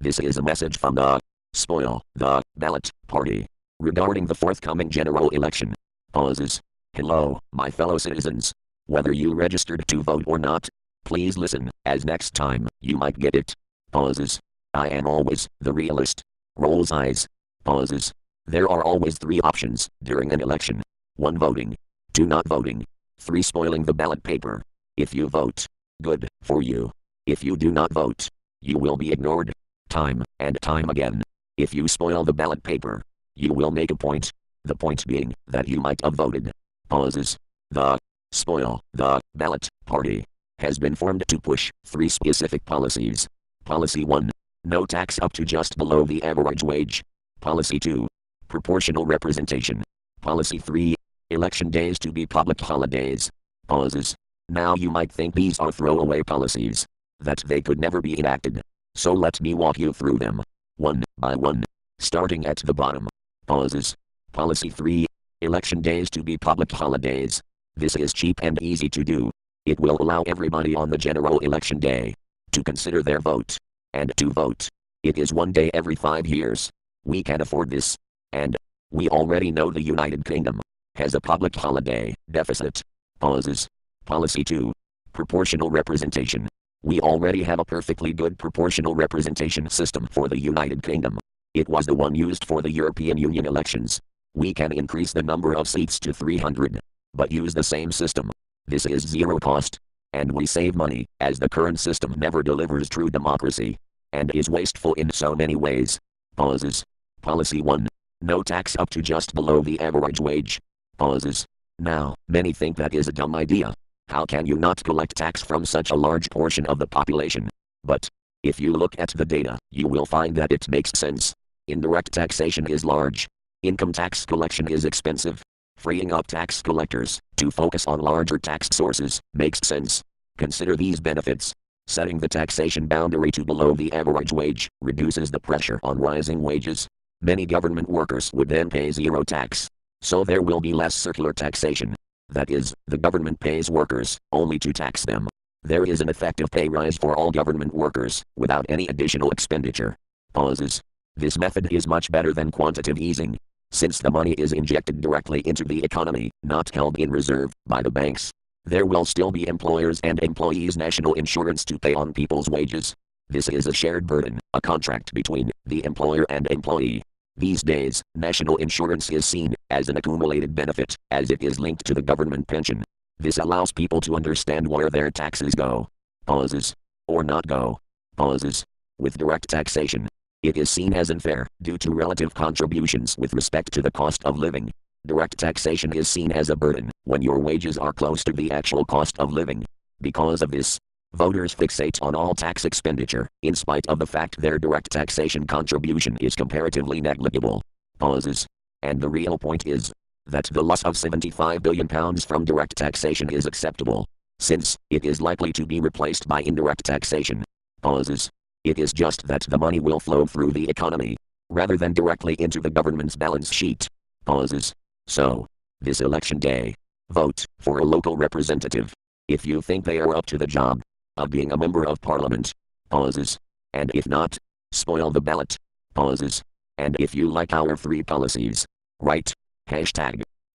This is a message from the Spoil the Ballot Party regarding the forthcoming general election. Pauses. Hello, my fellow citizens. Whether you registered to vote or not, please listen, as next time you might get it. Pauses. I am always the realist. Rolls eyes. Pauses. There are always three options during an election. 1. Voting. 2. Not voting. 3. Spoiling the ballot paper. If you vote, good for you. If you do not vote, you will be ignored. Time and time again. If you spoil the ballot paper, you will make a point. The point being that you might have voted. Pauses. The Spoil the Ballot Party has been formed to push 3 specific policies. Policy 1. No tax up to just below the average wage. Policy 2. Proportional representation. Policy 3. Election days to be public holidays. Pauses. Now you might think these are throwaway policies, that they could never be enacted. So let me walk you through them, one by one, starting at the bottom. Pauses. Policy 3. Election days to be public holidays. This is cheap and easy to do. It will allow everybody on the general election day to consider their vote and to vote. It is 1 day every 5 years. We can afford this. And we already know the United Kingdom has a public holiday deficit. Pauses. Policy 2. Proportional representation. We already have a perfectly good proportional representation system for the United Kingdom. It was the one used for the European Union elections. We can increase the number of seats to 300, but use the same system. This is zero cost. And we save money, as the current system never delivers true democracy, and is wasteful in so many ways. Pauses. Policy 1. No tax up to just below the average wage. Pauses. Now, many think that is a dumb idea. How can you not collect tax from such a large portion of the population? But if you look at the data, you will find that it makes sense. Indirect taxation is large. Income tax collection is expensive. Freeing up tax collectors to focus on larger tax sources makes sense. Consider these benefits. Setting the taxation boundary to below the average wage reduces the pressure on rising wages. Many government workers would then pay zero tax. So there will be less circular taxation. That is, the government pays workers only to tax them. There is an effective pay rise for all government workers without any additional expenditure. Pauses. This method is much better than quantitative easing, since the money is injected directly into the economy, not held in reserve by the banks. There will still be employers and employees' national insurance to pay on people's wages. This is a shared burden, a contract between the employer and employee. These days, national insurance is seen as an accumulated benefit, as it is linked to the government pension. This allows people to understand where their taxes go. Pauses. Or not go. Pauses. With direct taxation, it is seen as unfair due to relative contributions with respect to the cost of living. Direct taxation is seen as a burden when your wages are close to the actual cost of living. Because of this, voters fixate on all tax expenditure, in spite of the fact their direct taxation contribution is comparatively negligible. Pauses. And the real point is that the loss of £75 billion from direct taxation is acceptable, since it is likely to be replaced by indirect taxation. Pauses. It is just that the money will flow through the economy, rather than directly into the government's balance sheet. Pauses. So, this election day, vote for a local representative, if you think they are up to the job of being a member of parliament. Pauses. And if not, spoil the ballot. Pauses. And if you like our 3 policies, write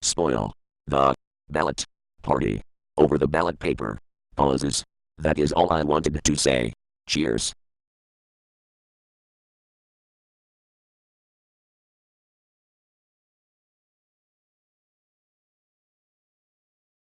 #spoil the ballot party over the ballot paper. Pauses. That is all I wanted to say. Cheers.